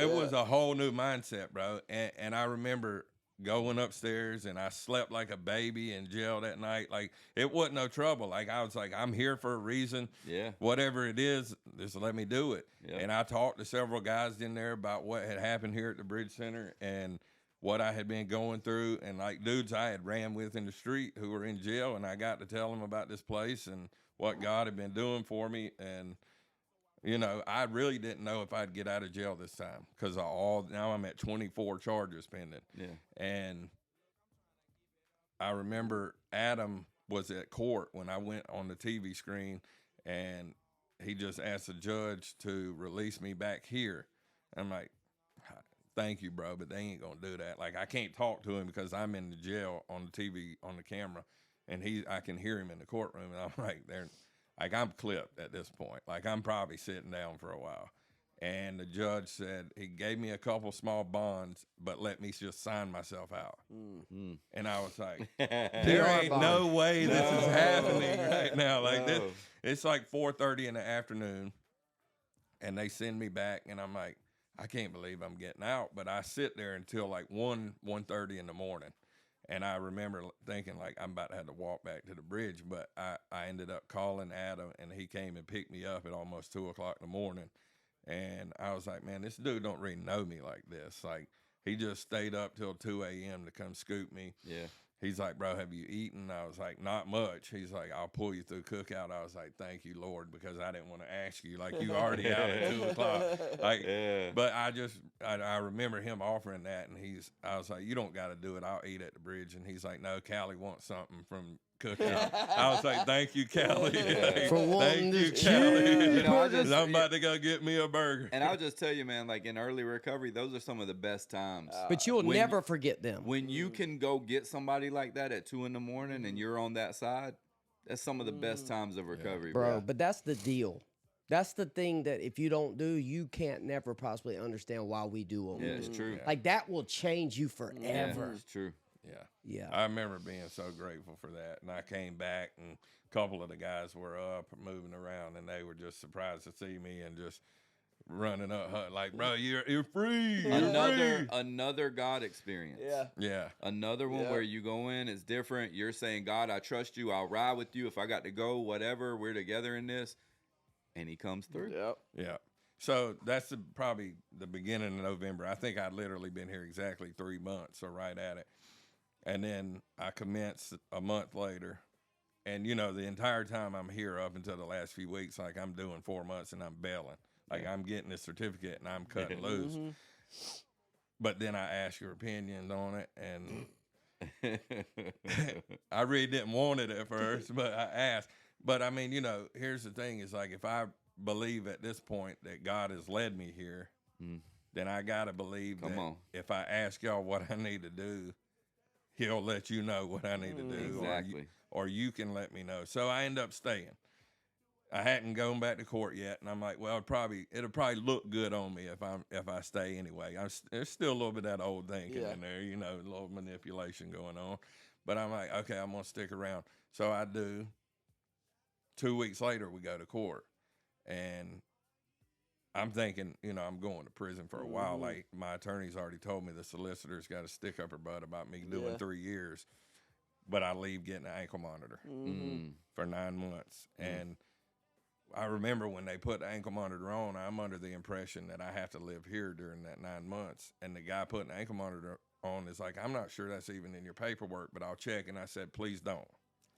it was a whole new mindset, bro. And I remember going upstairs, and I slept like a baby in jail that night. Like, it wasn't no trouble. Like, I was like, I'm here for a reason. Yeah. Whatever it is, just let me do it. Yep. And I talked to several guys in there about what had happened here at the Bridge Center and what I had been going through, and like dudes I had ran with in the street who were in jail, and I got to tell them about this place and what God had been doing for me. And you know, I really didn't know if I'd get out of jail this time because now I'm at 24 charges pending. Yeah. And I remember Adam was at court when I went on the TV screen, and he just asked the judge to release me back here. I'm like, "Thank you, bro, but they ain't gonna do that." Like, I can't talk to him because I'm in the jail on the TV on the camera, and I can hear him in the courtroom, and I'm like, I'm clipped at this point. Like, I'm probably sitting down for a while. And the judge said he gave me a couple small bonds, but let me just sign myself out. And I was like, there PR ain't bond. no way this is happening right now. Like, No. it's like 4:30 in the afternoon, and they send me back, and I'm like, I can't believe I'm getting out. But I sit there until like 1:30 in the morning. And I remember thinking, like, I'm about to have to walk back to the bridge. But I ended up calling Adam, and he came and picked me up at almost 2 o'clock in the morning. And I was like, man, this dude don't really know me like this. Like, he just stayed up till 2 a.m. to come scoop me. Yeah. He's like, bro, have you eaten? I was like, not much. He's like, I'll pull you through cookout. I was like, thank you, Lord, because I didn't want to ask you. Like, you already out at 2 o'clock. Like, Yeah. but I remember him offering that, and I was like, you don't got to do it. I'll eat at the bridge. And he's like, no, Callie wants something from cookout. I was like, thank you, Callie. Like, For wanting thank you, to Callie. You know, I'm about to go get me a burger. And I'll just tell you, man, like in early recovery, those are some of the best times. But you'll when never forget them. When you can go get somebody like that at 2 a.m. and you're on that side, that's some of the best times of recovery, Bro, but that's the deal. That's the thing that if you don't do, you can't never possibly understand why we do what we Yeah, do. it's true. Like, that will change you Yeah, forever. it's true. Yeah. Yeah. I remember being so grateful for that. And I came back, and a couple of the guys were up moving around, and they were just surprised to see me and just running up, like, bro, you're free. You're free. Another God experience. Yeah. Yeah. Another one where you go in, it's different. You're saying, God, I trust you. I'll ride with you. If I got to go, whatever, we're together in this. And he comes through. Yep. Yeah. So that's probably the beginning of November. I think I'd literally been here exactly 3 months, or right at it. And then I commenced a month later. And, you know, the entire time I'm here up until the last few weeks, like, I'm doing 4 months and I'm bailing. Like, I'm getting this certificate and I'm cutting loose. But then I asked your opinions on it, and I really didn't want it at first, but I asked. But, I mean, you know, here's the thing is, like, if I believe at this point that God has led me here, then I got to believe if I ask y'all what I need to do, he'll let you know what I need to do. Exactly. Or you can let me know. So I end up staying. I hadn't gone back to court yet, and I'm like, well, it'll probably look good on me if I stay anyway. There's still a little bit of that old thinking in there, you know, a little manipulation going on. But I'm like, okay, I'm gonna stick around. So I do. 2 weeks later, we go to court, and I'm thinking, you know, I'm going to prison for a while. Like, my attorney's already told me the solicitor's got a stick up her butt about me doing 3 years, but I leave getting an ankle monitor for 9 months. And I remember when they put the ankle monitor on, I'm under the impression that I have to live here during that 9 months. And the guy putting the ankle monitor on is like, I'm not sure that's even in your paperwork, but I'll check. And I said, please don't.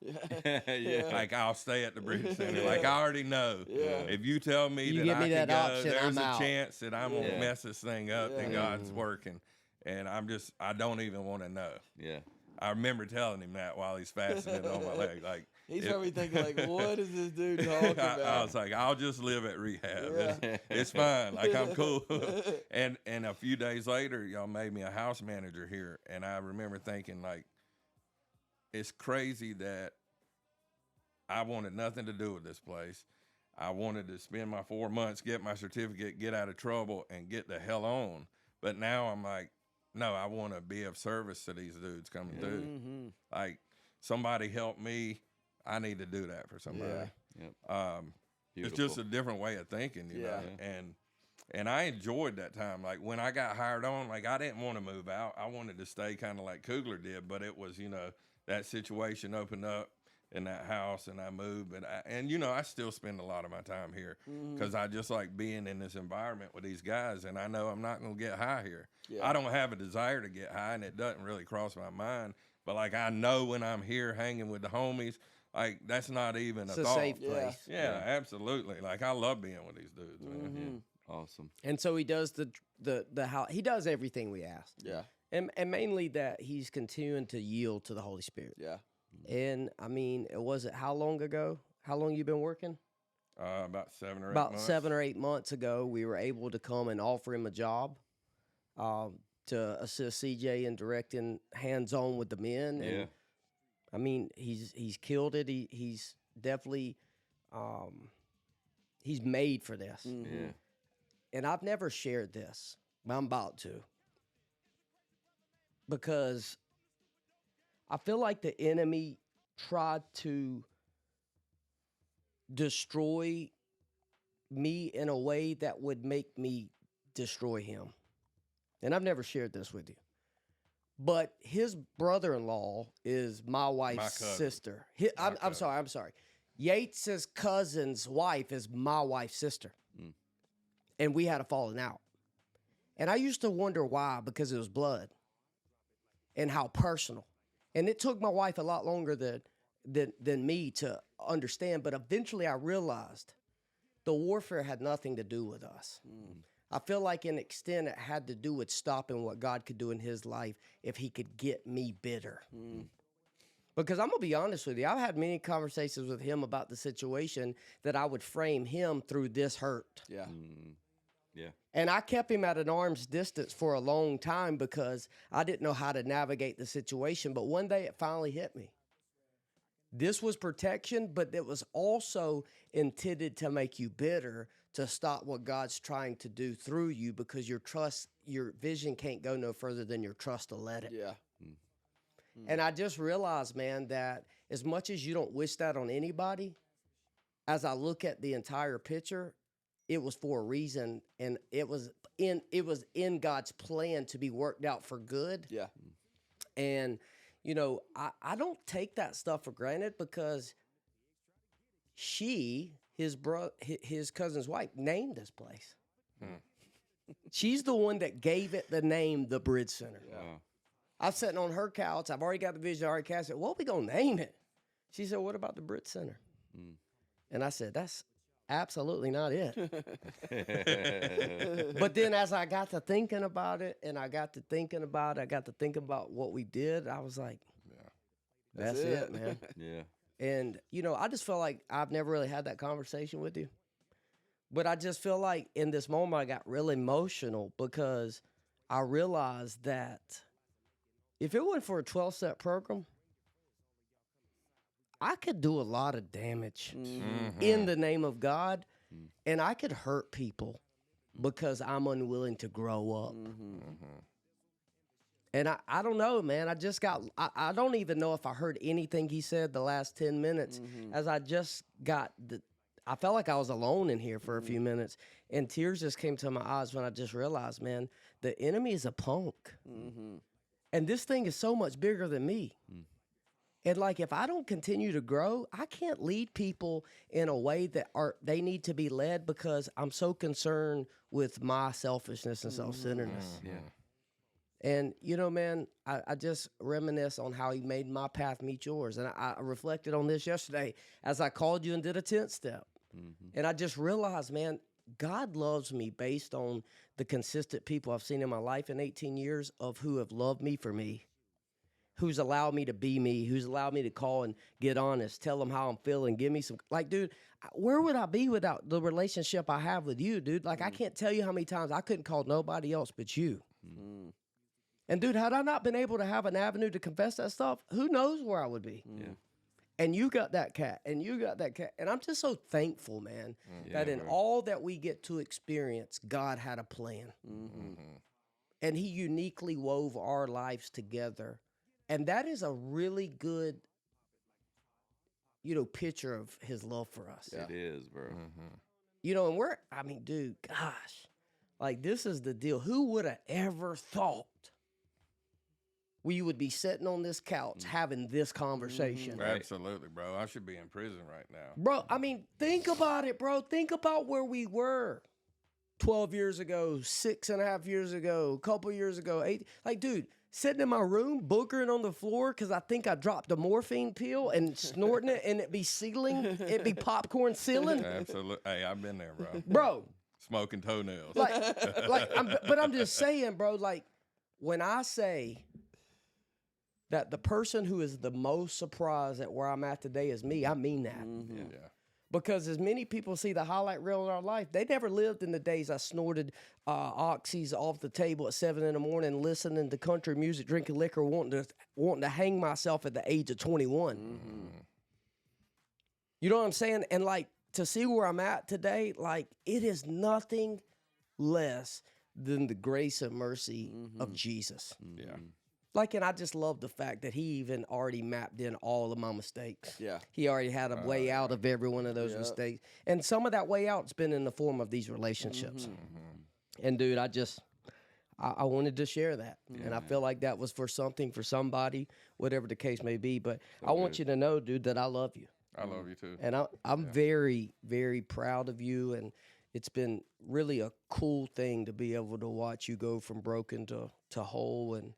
Yeah. Like, I'll stay at the Bridge Center. Like, I already know. If you tell me You that give I me can that go, option, there's I'm a out. chance that I'm going to mess this thing up, then God's working. And I don't even want to know. Yeah. I remember telling him that while he's fastening it on my leg. Like, He's probably thinking, like, what is this dude talking about? I was like, I'll just live at rehab. It's fine. Like, I'm cool. And a few days later, y'all made me a house manager here. And I remember thinking, like, it's crazy that I wanted nothing to do with this place. I wanted to spend my 4 months, get my certificate, get out of trouble, and get the hell on. But now I'm like, no, I want to be of service to these dudes coming through. Like, somebody help me. I need to do that for somebody. It's just a different way of thinking, you know. And I enjoyed that time. Like, when I got hired on, like, I didn't want to move out. I wanted to stay kind of like Kugler did, but it was, you know, that situation opened up in that house, and I moved. And you know, I still spend a lot of my time here because I just like being in this environment with these guys, and I know I'm not going to get high here. I don't have a desire to get high, and it doesn't really cross my mind. But, like, I know when I'm here hanging with the homies, like, that's not even It's a a thought. safe place. Yeah, absolutely. Like, I love being with these dudes, man. Awesome. And so he does the how he does everything we ask. And mainly that he's continuing to yield to the Holy Spirit. And I mean, was it how long ago? How long you been working? About 7 or 8 About months. 7 or 8 months ago, we were able to come and offer him a job to assist CJ in directing hands-on with the men. And, I mean, he's killed it. He's definitely he's made for this. And I've never shared this, but I'm about to. Because I feel like the enemy tried to destroy me in a way that would make me destroy him. And I've never shared this with you. But his brother-in-law is my wife's sister. I'm sorry. Yates's cousin's wife is my wife's sister. And we had a falling out. And I used to wonder why, because it was blood and how personal. And it took my wife a lot longer than me to understand. But eventually I realized the warfare had nothing to do with us. I feel like in extent it had to do with stopping what God could do in his life if he could get me bitter. Because I'm going to be honest with you, I've had many conversations with him about the situation that I would frame him through this hurt. Yeah. Yeah. And I kept him at an arm's distance for a long time because I didn't know how to navigate the situation. But one day it finally hit me. This was protection, but it was also intended to make you bitter, to stop what God's trying to do through you, because your vision can't go no further than your trust to let it. Yeah. And I just realized, man, that as much as you don't wish that on anybody, as I look at the entire picture, it was for a reason, and it was in God's plan to be worked out for good. Yeah. And you know, I don't take that stuff for granted, because his cousin's wife, named this place. She's the one that gave it the name, the Bridge Center. Yeah. I'm sitting on her couch. I've already got the vision, already cast it. What are we going to name it? She said, what about the Bridge Center? And I said, that's absolutely not it. But then as I got to thinking about it, and I got to thinking about what we did, I was like, that's it, man. Yeah. And, you know, I just feel like I've never really had that conversation with you. But I just feel like in this moment I got really emotional, because I realized that if it wasn't for a 12-step program, I could do a lot of damage in the name of God, and I could hurt people because I'm unwilling to grow up. And I don't know, man. I don't even know if I heard anything he said the last 10 minutes, as I just I felt like I was alone in here for a few minutes, and tears just came to my eyes when I just realized, man, the enemy is a punk. And this thing is so much bigger than me. And like, if I don't continue to grow, I can't lead people in a way that they need to be led, because I'm so concerned with my selfishness and self-centeredness. Yeah. And, you know, man, I just reminisce on how he made my path meet yours. And I reflected on this yesterday as I called you and did a 10th step. And I just realized, man, God loves me based on the consistent people I've seen in my life in 18 years of who have loved me for me, who's allowed me to be me, who's allowed me to call and get honest, tell them how I'm feeling, give me some, like, dude, where would I be without the relationship I have with you, dude? Like, I can't tell you how many times I couldn't call nobody else but you. And dude, had I not been able to have an avenue to confess that stuff, who knows where I would be? Yeah. And you got that cat, and you got that cat. And I'm just so thankful, man, that in all that we get to experience, God had a plan. And he uniquely wove our lives together. And that is a really good, you know, picture of his love for us. It is, bro. You know, and I mean, dude, gosh, like, this is the deal. Who would have ever thought we would be sitting on this couch having this conversation? Absolutely, bro. I should be in prison right now. Bro, I mean, think about it, bro. Think about where we were 12 years ago, 6.5 years ago, a couple years ago, 8. Like, dude, sitting in my room, boogering on the floor because I think I dropped a morphine pill and snorting it, and it be sealing, it be popcorn sealing. Absolutely. Hey, I've been there, bro. Bro. Smoking toenails. But I'm just saying, bro, like, when I say that the person who is the most surprised at where I'm at today is me, I mean that. Yeah. Because as many people see the highlight reel in our life, they never lived in the days I snorted oxys off the table at 7 a.m, listening to country music, drinking liquor, wanting to hang myself at the age of 21. You know what I'm saying? And like, to see where I'm at today, like, it is nothing less than the grace and mercy of Jesus. Yeah. Like, and I just love the fact that he even already mapped in all of my mistakes. Yeah. He already had a way out of every one of those mistakes. And some of that way out's been in the form of these relationships. And dude, I wanted to share that. And I feel like that was for something, for somebody, whatever the case may be. But I want you to know, dude, that I love you. I love you too. And I'm very, very proud of you. And it's been really a cool thing to be able to watch you go from broken to whole. And,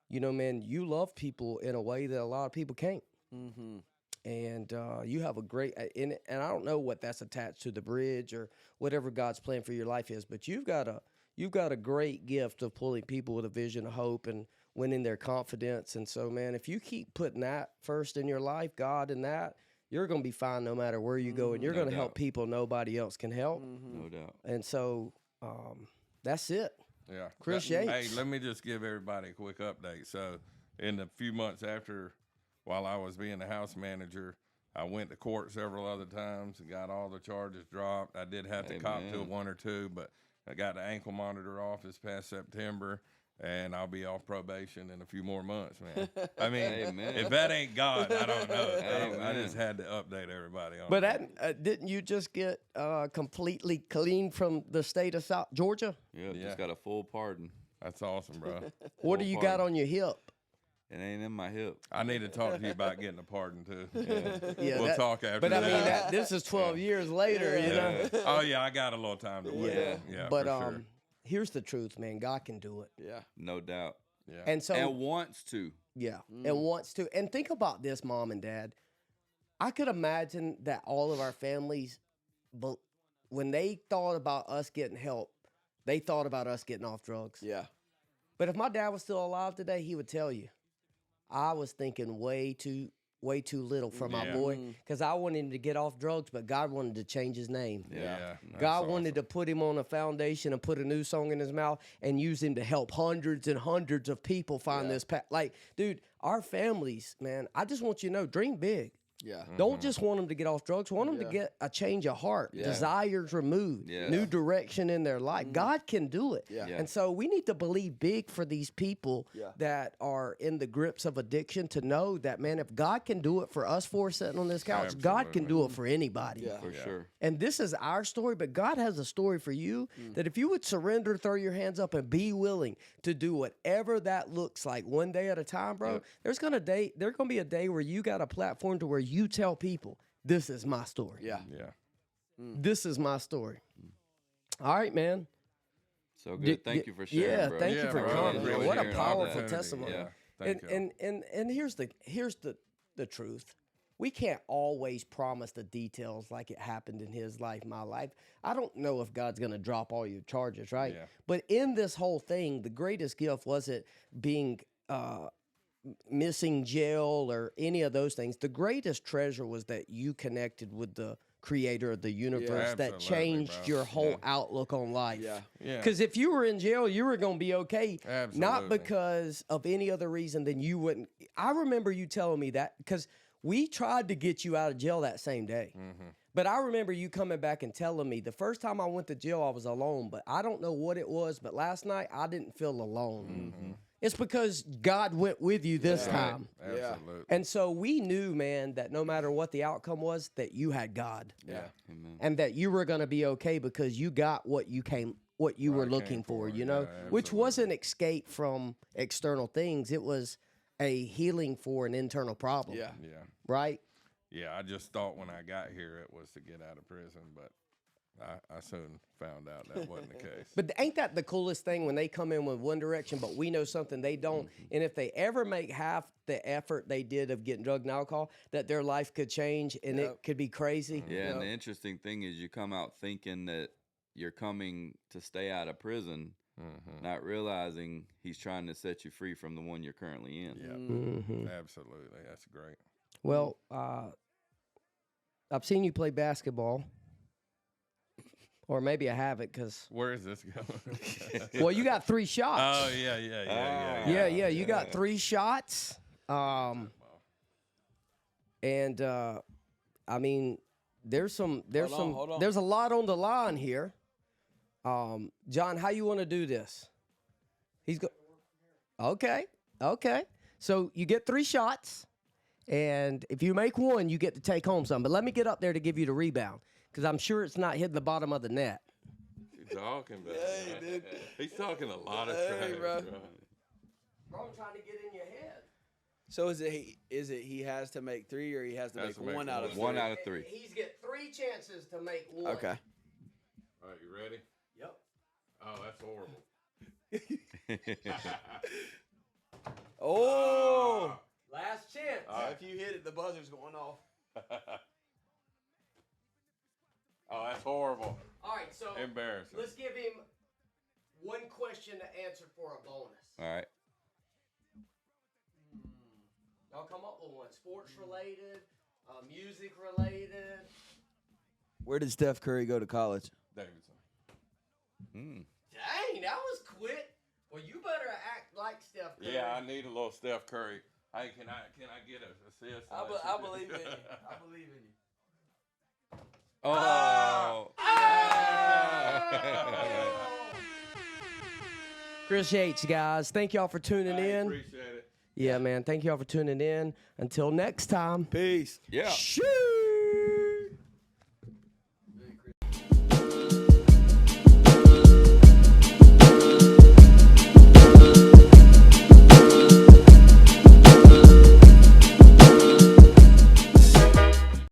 you know, man, you love people in a way that a lot of people can't. Mm-hmm. And you have a great, and I don't know what that's attached to the bridge or whatever God's plan for your life is, but you've got a great gift of pulling people with a vision of hope and winning their confidence. And so, man, if you keep putting that first in your life, God in that, you're going to be fine no matter where you go, and you're going to help people nobody else can help. No doubt. And so that's it. Yeah. Chris Hey, Yates. let me just give everybody a quick update. So, in the few months after, while I was being the house manager, I went to court several other times and got all the charges dropped. I did have to cop to one or two, but I got the ankle monitor off this past September, and I'll be off probation in a few more months, man. I mean, if that ain't God, I don't know. I just had to update everybody on But that. didn't you just get completely clean from the state of South Georgia? Yeah, just got a full pardon. That's awesome, bro. What do you got on your hip? It ain't in my hip. I need to talk to you about getting a pardon, too. Yeah, We'll talk after But that. I mean, this is 12 years later, you know? Oh, yeah, I got a little time to wait. Yeah, But for sure. here's the truth, man. God can do it. Yeah. No doubt. Yeah. And so, And wants to. yeah, and wants to. And think about this, Mom and Dad. I could imagine that all of our families, when they thought about us getting help, they thought about us getting off drugs. Yeah. But if my dad was still alive today, he would tell you, I was thinking way too little for my boy, because I wanted him to get off drugs, but God wanted to change his name. Yeah. God wanted to put him on a foundation and put a new song in his mouth and use him to help hundreds and hundreds of people find this path. Like, dude, our families, man, I just want you to know, dream big. Yeah. Don't just want them to get off drugs. Want them to get a change of heart, desires removed, new direction in their life. God can do it. Yeah. And so we need to believe big for these people that are in the grips of addiction to know that, man, if God can do it for us four sitting on this couch, God can do it for anybody. Yeah. For sure. And this is our story, but God has a story for you that if you would surrender, throw your hands up, and be willing to do whatever that looks like one day at a time, bro, there's gonna be a day where you got a platform to where you tell people, this is my story. Yeah. Yeah. This is my story. All right, man. So good. Thank you for sharing, Yeah, bro. thank you for bro. coming. Really Man. What a hearing all powerful that. testimony. Yeah. Thank you. And here's the truth. We can't always promise the details like it happened in his life, my life. I don't know if God's going to drop all your charges, right? Yeah. But in this whole thing, the greatest gift wasn't being missing jail or any of those things. The greatest treasure was that you connected with the creator of the universe that Absolutely, changed bro. your whole outlook on life. Yeah. Yeah. Because if you were in jail, you were going to be okay. Absolutely. Not because of any other reason than you wouldn't. I remember you telling me that because we tried to get you out of jail that same day. But I remember you coming back and telling me the first time I went to jail, I was alone. But I don't know what it was. But last night, I didn't feel alone. It's because God went with you this time. Absolutely. And so we knew, man, that no matter what the outcome was, that you had God. Yeah. Amen. And that you were going to be okay because you got what you were looking for, you know, which absolutely. wasn't escape from external things. It was a healing for an internal problem. Yeah. Yeah. Right? Yeah, I just thought when I got here it was to get out of prison, but I soon found out that wasn't the case. But ain't that the coolest thing when they come in with one direction, but we know something they don't? And if they ever make half the effort they did of getting drug and alcohol, that their life could change and it could be crazy. Yeah, and the interesting thing is you come out thinking that you're coming to stay out of prison, not realizing he's trying to set you free from the one you're currently in. Yeah, absolutely. That's great. Well, I've seen you play basketball. Or maybe I haven't because, Where is this going? well, you got 3 shots. Oh, yeah. Yeah, you got 3 shots. And I mean, there's a lot on the line here. John, how you want to do this? Okay. So you get 3 shots, and if you make 1, you get to take home some. But let me get up there to give you the rebound, because I'm sure it's not hitting the bottom of the net. He's talking, bro. Hey, dude. He's talking a lot of Hey, trash, bro. Bro, I'm trying to get in your head. So is it he has to make 3 or he has to Has make to make 1 out of 3? 1 out of 3. He's get 3 chances to make 1. Okay. All right, you ready? Yep. Oh, that's horrible. Oh! Last chance. If you hit it, the buzzer's going off. Oh, that's horrible. All right, so Embarrassing. let's give him one question to answer for a bonus. All right. Y'all come up with one. Sports related, music related. Where did Steph Curry go to college? Davidson. Dang, that was quick. Well, you better act like Steph Curry. Yeah, I need a little Steph Curry. Hey, can I get an assist? I believe in you. I believe in you. Oh. Chris Yates, guys. Thank y'all for tuning I in. appreciate it. Yeah, man. Thank y'all for tuning in. Until next time. Peace. Yeah. Shoot!